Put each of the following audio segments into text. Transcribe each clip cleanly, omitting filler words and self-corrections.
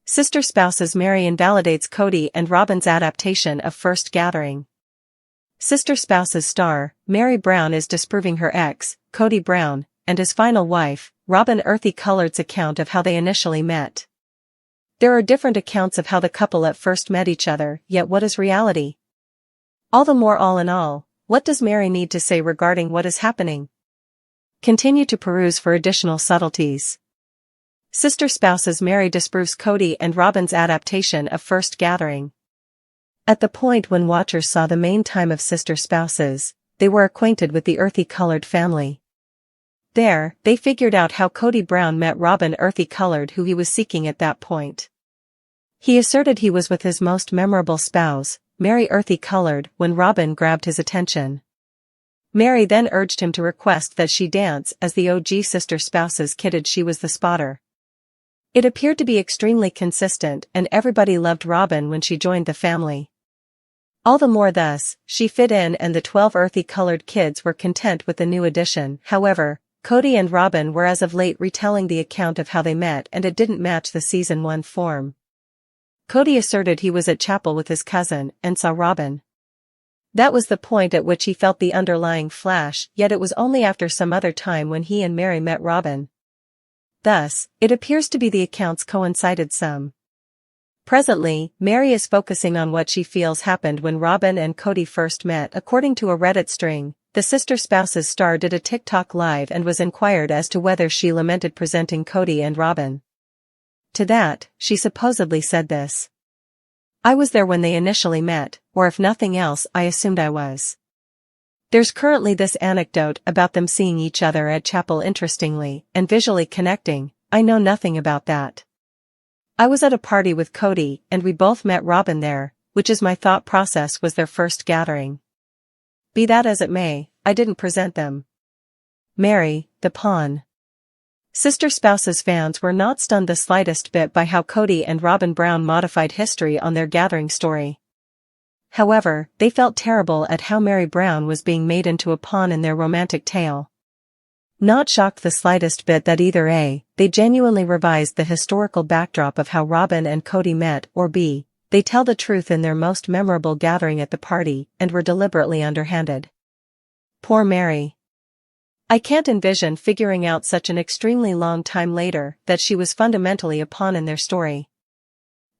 Sister spouses Meri invalidates Kody and Robyn's adaptation of First Gathering. Sister spouses star, Meri Brown is disproving her ex, Kody Brown, and his final wife, Robyn Earthy Colored's account of how they initially met. There are different accounts of how the couple at first met each other, yet what is reality? All the more all in all, what does Meri need to say regarding what is happening? Continue to peruse for additional subtleties. Sister spouses Meri disproves Kody and Robyn's adaptation of First Gathering. At the point when watchers saw the main time of sister spouses, they were acquainted with the Earthy Colored family. There, they figured out how Kody Brown met Robyn Earthy Colored, who he was seeking at that point. He asserted he was with his most memorable spouse, Meri Earthy Colored, when Robyn grabbed his attention. Meri then urged him to request that she dance as the OG sister spouses kidded she was the spotter. It appeared to be extremely consistent, and everybody loved Robyn when she joined the family. All the more thus, she fit in, and the 12 earthy colored kids were content with the new addition. However, Kody and Robyn were as of late retelling the account of how they met, and it didn't match the season 1 form. Kody asserted he was at chapel with his cousin and saw Robyn. That was the point at which he felt the underlying flash, yet it was only after some other time when he and Meri met Robyn. Thus, it appears to be the accounts coincided some. Presently, Meri is focusing on what she feels happened when Robyn and Kody first met. According to a Reddit string, the sister spouses star did a TikTok live and was inquired as to whether she lamented presenting Kody and Robyn. To that, she supposedly said this: "I was there when they initially met, or if nothing else I assumed I was." There's currently this anecdote about them seeing each other at chapel interestingly, and visually connecting. I know nothing about that. I was at a party with Kody, and we both met Robyn there, which is my thought process was their first gathering. Be that as it may, I didn't present them. Meri, the pawn. Sister spouses fans were not stunned the slightest bit by how Kody and Robyn Brown modified history on their gathering story. However, they felt terrible at how Meri Brown was being made into a pawn in their romantic tale. Not shocked the slightest bit that either A, they genuinely revised the historical backdrop of how Robyn and Kody met, or B, they tell the truth in their most memorable gathering at the party, and were deliberately underhanded. Poor Meri. I can't envision figuring out such an extremely long time later that she was fundamentally a pawn in their story.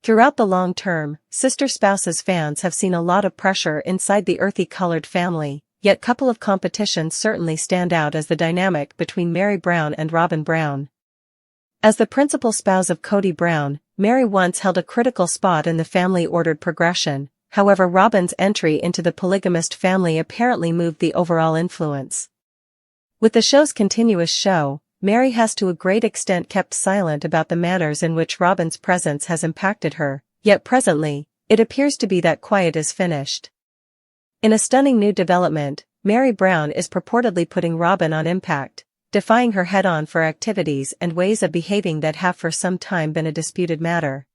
Throughout the long term, sister spouses fans have seen a lot of pressure inside the Earthy Colored family, yet couple of competitions certainly stand out as the dynamic between Meri Brown and Robyn Brown. As the principal spouse of Kody Brown, Meri once held a critical spot in the family-ordered progression. However, Robyn's entry into the polygamist family apparently moved the overall influence. With the show's continuous show, Meri has to a great extent kept silent about the manners in which Robyn's presence has impacted her, yet presently, it appears to be that quiet is finished. In a stunning new development, Meri Brown is purportedly putting Robyn on impact, defying her head-on for activities and ways of behaving that have for some time been a disputed matter.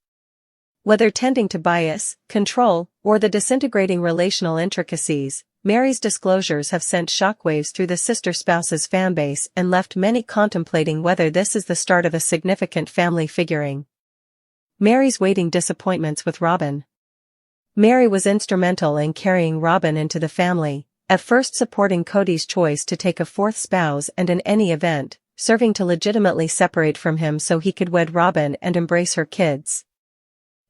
Whether tending to bias, control, or the disintegrating relational intricacies, Meri's disclosures have sent shockwaves through the sister spouses fanbase and left many contemplating whether this is the start of a significant family figuring. Meri's waiting disappointments with Robyn. Meri was instrumental in carrying Robyn into the family, at first supporting Kody's choice to take a fourth spouse and in any event, serving to legitimately separate from him so he could wed Robyn and embrace her kids.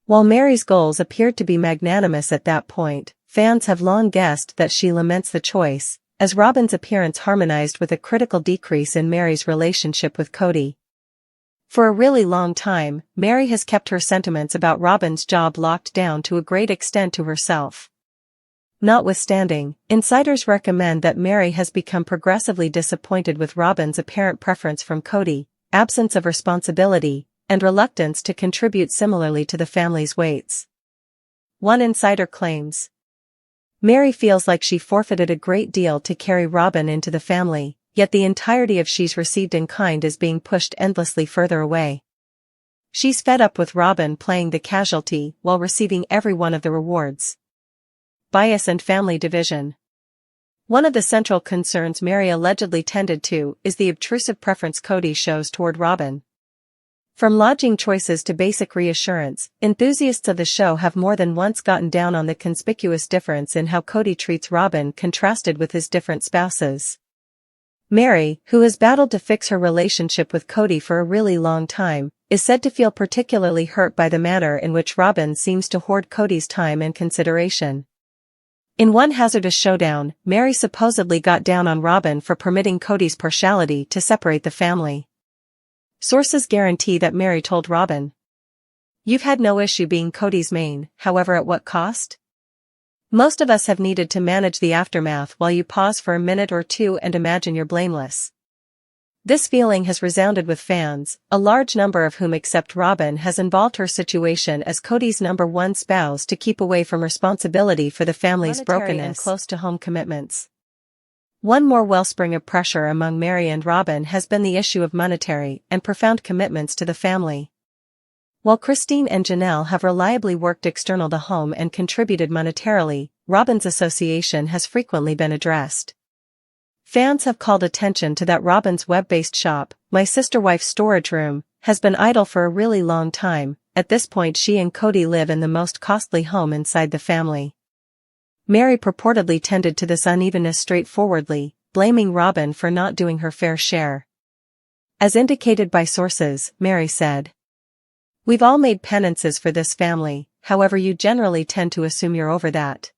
While Meri's goals appeared to be magnanimous at that point, fans have long guessed that she laments the choice, as Robyn's appearance harmonized with a critical decrease in Meri's relationship with Kody. For a really long time, Meri has kept her sentiments about Robyn's job locked down to a great extent to herself. Notwithstanding, insiders recommend that Meri has become progressively disappointed with Robyn's apparent preference from Kody, absence of responsibility, and reluctance to contribute similarly to the family's weights. One insider claims, Meri feels like she forfeited a great deal to carry Robyn into the family, yet the entirety of she's received in kind is being pushed endlessly further away. She's fed up with Robyn playing the casualty while receiving every one of the rewards. Bias and family division. One of the central concerns Meri allegedly tended to is the obtrusive preference Kody shows toward Robyn. From lodging choices to basic reassurance, enthusiasts of the show have more than once gotten down on the conspicuous difference in how Kody treats Robyn contrasted with his different spouses. Meri, who has battled to fix her relationship with Kody for a really long time, is said to feel particularly hurt by the manner in which Robyn seems to hoard Kody's time and consideration. In one hazardous showdown, Meri supposedly got down on Robyn for permitting Kody's partiality to separate the family. Sources guarantee that Meri told Robyn, "You've had no issue being Kody's main, however at what cost? Most of us have needed to manage the aftermath while you pause for a minute or two and imagine you're blameless." This feeling has resounded with fans, a large number of whom accept Robyn has involved her situation as Kody's #1 spouse to keep away from responsibility for the family's brokenness and close-to-home commitments. One more wellspring of pressure among Meri and Robyn has been the issue of monetary and profound commitments to the family. While Christine and Janelle have reliably worked external to home and contributed monetarily, Robyn's association has frequently been addressed. Fans have called attention to that Robyn's web-based shop, My Sister Wife's Storage Room, has been idle for a really long time. At this point she and Kody live in the most costly home inside the family. Meri purportedly tended to this unevenness straightforwardly, blaming Robyn for not doing her fair share. As indicated by sources, Meri said, "We've all made penances for this family, however you generally tend to assume you're over that.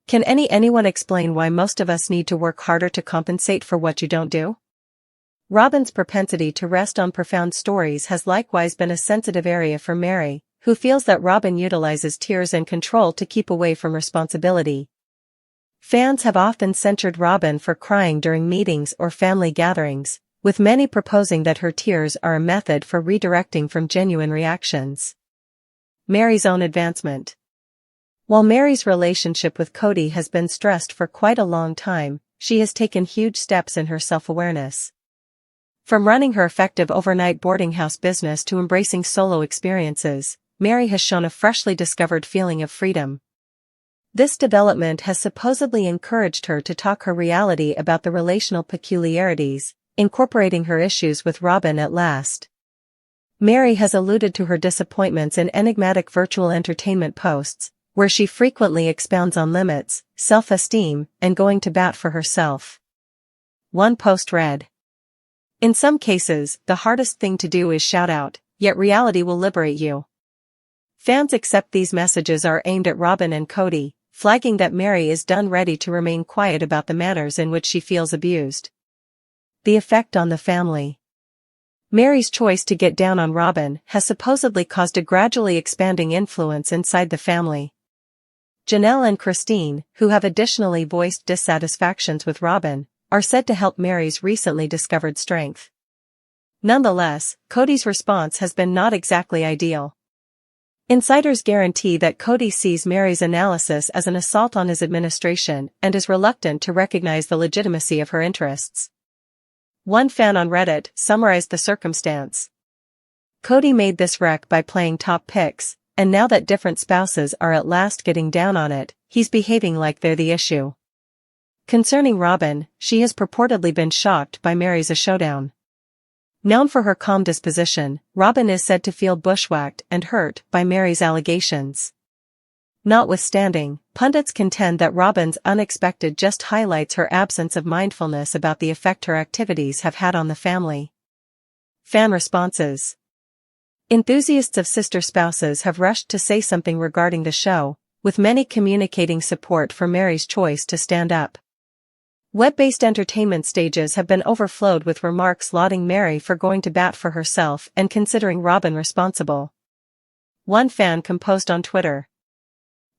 Can anyone explain why most of us need to work harder to compensate for what you don't do?" Robyn's propensity to rest on profound stories has likewise been a sensitive area for Meri, who feels that Robyn utilizes tears and control to keep away from responsibility. Fans have often censured Robyn for crying during meetings or family gatherings, with many proposing that her tears are a method for redirecting from genuine reactions. Meri's own advancement. While Meri's relationship with Kody has been stressed for quite a long time, she has taken huge steps in her self-awareness. From running her effective overnight boarding house business to embracing solo experiences, Meri has shown a freshly discovered feeling of freedom. This development has supposedly encouraged her to talk her reality about the relational peculiarities, incorporating her issues with Robyn at last. Meri has alluded to her disappointments in enigmatic virtual entertainment posts, where she frequently expounds on limits, self-esteem, and going to bat for herself. One post read, "In some cases, the hardest thing to do is shout out, yet reality will liberate you." Fans accept these messages are aimed at Robyn and Kody, flagging that Meri is done ready to remain quiet about the manners in which she feels abused. The effect on the family. Meri's choice to get down on Robyn has supposedly caused a gradually expanding influence inside the family. Janelle and Christine, who have additionally voiced dissatisfactions with Robyn, are said to help Meri's recently discovered strength. Nonetheless, Kody's response has been not exactly ideal. Insiders guarantee that Kody sees Meri's analysis as an assault on his administration and is reluctant to recognize the legitimacy of her interests. One fan on Reddit summarized the circumstance. "Kody made this wreck by playing top picks, and now that different spouses are at last getting down on it, he's behaving like they're the issue." Concerning Robyn, she has purportedly been shocked by Meri's a showdown. Known for her calm disposition, Robyn is said to feel bushwhacked and hurt by Meri's allegations. Notwithstanding, pundits contend that Robyn's unexpected just highlights her absence of mindfulness about the effect her activities have had on the family. Fan responses. Enthusiasts of sister spouses have rushed to say something regarding the show, with many communicating support for Meri's choice to stand up. Web-based entertainment stages have been overflowed with remarks lauding Meri for going to bat for herself and considering Robyn responsible. One fan composed on Twitter,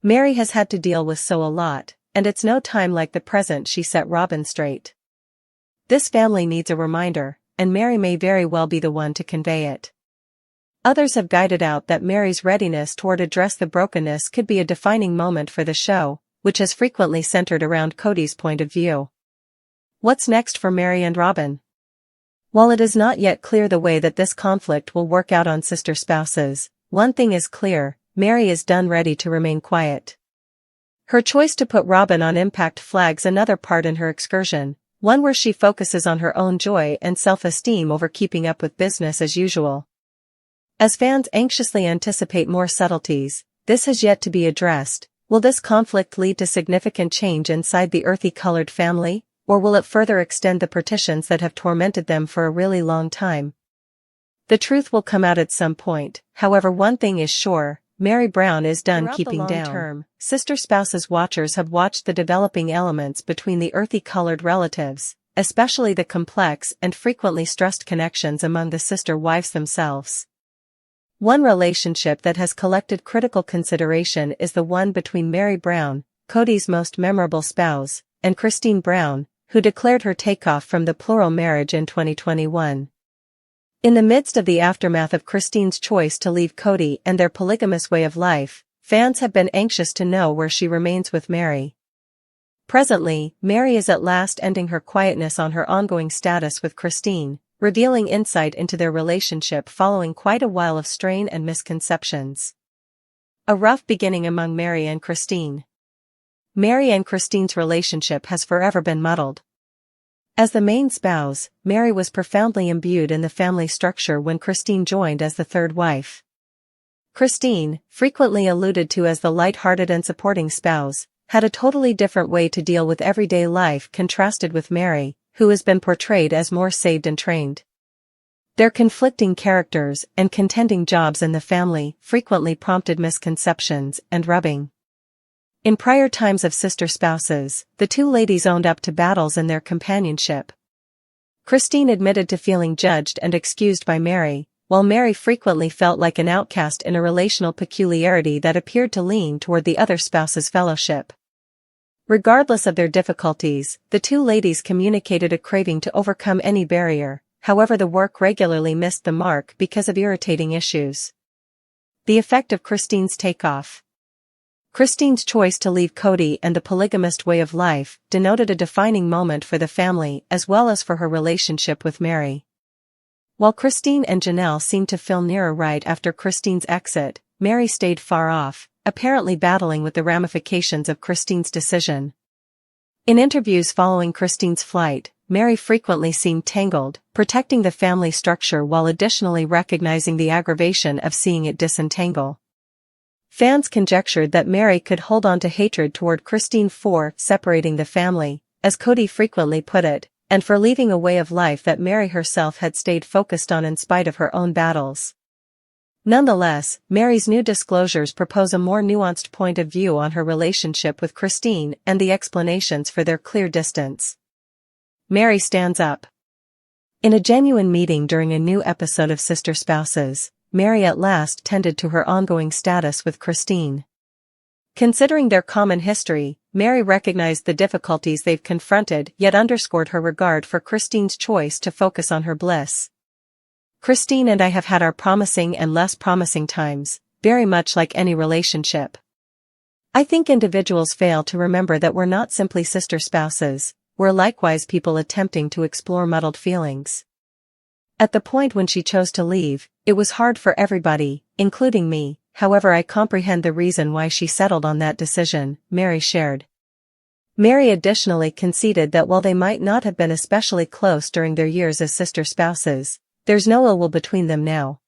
"Meri has had to deal with so a lot, and it's no time like the present she set Robyn straight. This family needs a reminder, and Meri may very well be the one to convey it." Others have guided out that Meri's readiness toward address the brokenness could be a defining moment for the show, which has frequently centered around Kody's point of view. What's next for Meri and Robyn? While it is not yet clear the way that this conflict will work out on sister spouses, one thing is clear: Meri is done ready to remain quiet. Her choice to put Robyn on impact flags another part in her excursion, one where she focuses on her own joy and self-esteem over keeping up with business as usual. As fans anxiously anticipate more subtleties, this has yet to be addressed. Will this conflict lead to significant change inside the earthy-colored family, or will it further extend the partitions that have tormented them for a really long time? The truth will come out at some point. However, one thing is sure, Meri Brown is done keeping down. Term, Sister Spouses watchers have watched the developing elements between the earthy-colored relatives, especially the complex and frequently stressed connections among the sister wives themselves. One relationship that has collected critical consideration is the one between Meri Brown, Kody's most memorable spouse, and Christine Brown, who declared her takeoff from the plural marriage in 2021. In the midst of the aftermath of Christine's choice to leave Kody and their polygamous way of life, fans have been anxious to know where she remains with Meri. Presently, Meri is at last ending her quietness on her ongoing status with Christine, revealing insight into their relationship following quite a while of strain and misconceptions. A rough beginning among Meri and Christine. Meri and Christine's relationship has forever been muddled. As the main spouse, Meri was profoundly imbued in the family structure when Christine joined as the third wife. Christine, frequently alluded to as the light-hearted and supporting spouse, had a totally different way to deal with everyday life contrasted with Meri, who has been portrayed as more saved and trained. Their conflicting characters and contending jobs in the family frequently prompted misconceptions and rubbing. In prior times of sister spouses, the two ladies owned up to battles in their companionship. Christine admitted to feeling judged and excused by Meri, while Meri frequently felt like an outcast in a relational peculiarity that appeared to lean toward the other spouse's fellowship. Regardless of their difficulties, the two ladies communicated a craving to overcome any barrier. However, the work regularly missed the mark because of irritating issues. The effect of Christine's takeoff. Christine's choice to leave Kody and the polygamist way of life denoted a defining moment for the family as well as for her relationship with Meri. While Christine and Janelle seemed to feel nearer right after Christine's exit, Meri stayed far off, apparently battling with the ramifications of Christine's decision. In interviews following Christine's flight, Meri frequently seemed tangled, protecting the family structure while additionally recognizing the aggravation of seeing it disentangle. Fans conjectured that Meri could hold on to hatred toward Christine for separating the family, as Kody frequently put it, and for leaving a way of life that Meri herself had stayed focused on in spite of her own battles. Nonetheless, Meri's new disclosures propose a more nuanced point of view on her relationship with Christine and the explanations for their clear distance. Meri stands up. In a genuine meeting during a new episode of Sister Spouses, Meri at last tended to her ongoing status with Christine. Considering their common history, Meri recognized the difficulties they've confronted yet underscored her regard for Christine's choice to focus on her bliss. Christine and I have had our promising and less promising times, very much like any relationship. I think individuals fail to remember that we're not simply sister spouses, we're likewise people attempting to explore muddled feelings. At the point when she chose to leave, it was hard for everybody, including me. However, I comprehend the reason why she settled on that decision, Meri shared. Meri additionally conceded that while they might not have been especially close during their years as sister spouses, there's no ill will between them now.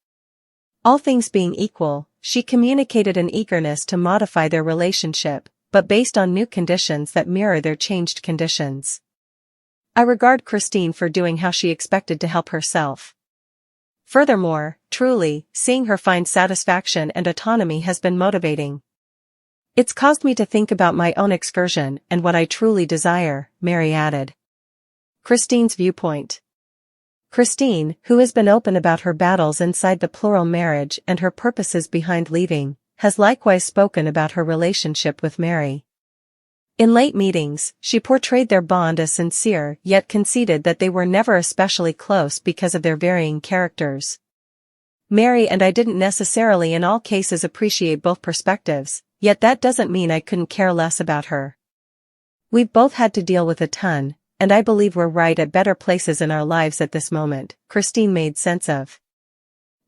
All things being equal, she communicated an eagerness to modify their relationship, but based on new conditions that mirror their changed conditions. I regard Christine for doing how she expected to help herself. Furthermore, truly, seeing her find satisfaction and autonomy has been motivating. It's caused me to think about my own excursion and what I truly desire, Meri added. Christine's viewpoint. Christine, who has been open about her battles inside the plural marriage and her purposes behind leaving, has likewise spoken about her relationship with Meri. In late meetings, she portrayed their bond as sincere yet conceded that they were never especially close because of their varying characters. Meri and I didn't necessarily in all cases appreciate both perspectives, yet that doesn't mean I couldn't care less about her. We've both had to deal with a ton, and I believe we're right at better places in our lives at this moment, Christine made sense of.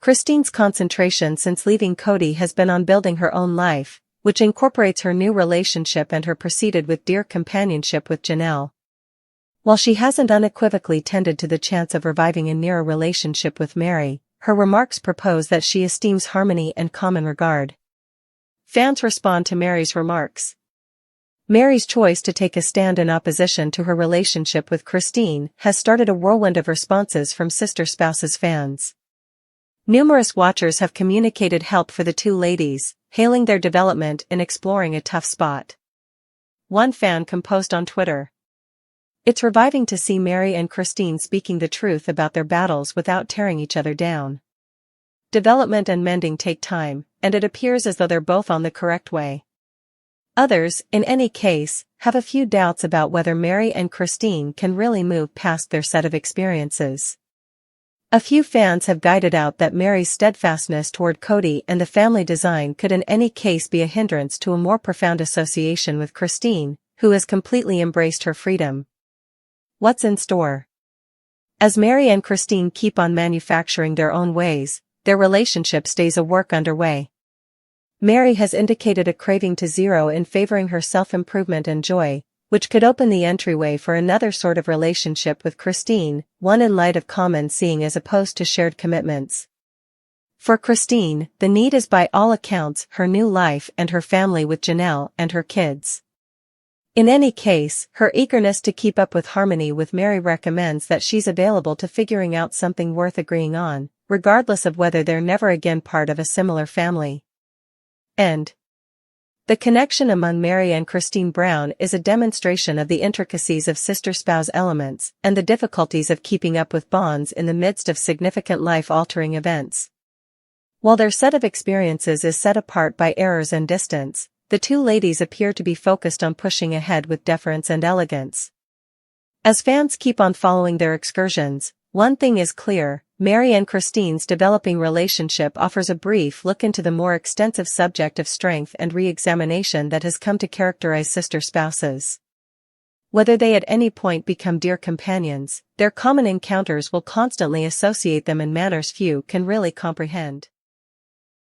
Christine's concentration since leaving Kody has been on building her own life, which incorporates her new relationship and her preceded with dear companionship with Janelle. While she hasn't unequivocally tended to the chance of reviving a nearer relationship with Meri, her remarks propose that she esteems harmony and common regard. Fans respond to Meri's remarks. Meri's choice to take a stand in opposition to her relationship with Christine has started a whirlwind of responses from sister spouses fans. Numerous watchers have communicated help for the two ladies, hailing their development in exploring a tough spot. One fan composed on Twitter, "It's reviving to see Meri and Christine speaking the truth about their battles without tearing each other down. Development and mending take time, and it appears as though they're both on the correct way." Others, in any case, have a few doubts about whether Meri and Christine can really move past their set of experiences. A few fans have guided out that Meri's steadfastness toward Kody and the family design could in any case be a hindrance to a more profound association with Christine, who has completely embraced her freedom. What's in store? As Meri and Christine keep on manufacturing their own ways, their relationship stays a work underway. Meri has indicated a craving to zero in favoring her self-improvement and joy, which could open the entryway for another sort of relationship with Christine, one in light of common seeing as opposed to shared commitments. For Christine, the need is by all accounts her new life and her family with Janelle and her kids. In any case, her eagerness to keep up with harmony with Meri recommends that she's available to figuring out something worth agreeing on, regardless of whether they're never again part of a similar family. End. The connection among Meri and Christine Brown is a demonstration of the intricacies of sister spouse elements and the difficulties of keeping up with bonds in the midst of significant life-altering events. While their set of experiences is set apart by errors and distance, the two ladies appear to be focused on pushing ahead with deference and elegance. As fans keep on following their excursions, one thing is clear: Meri and Christine's developing relationship offers a brief look into the more extensive subject of strength and re-examination that has come to characterize sister spouses. Whether they at any point become dear companions, their common encounters will constantly associate them in manners few can really comprehend.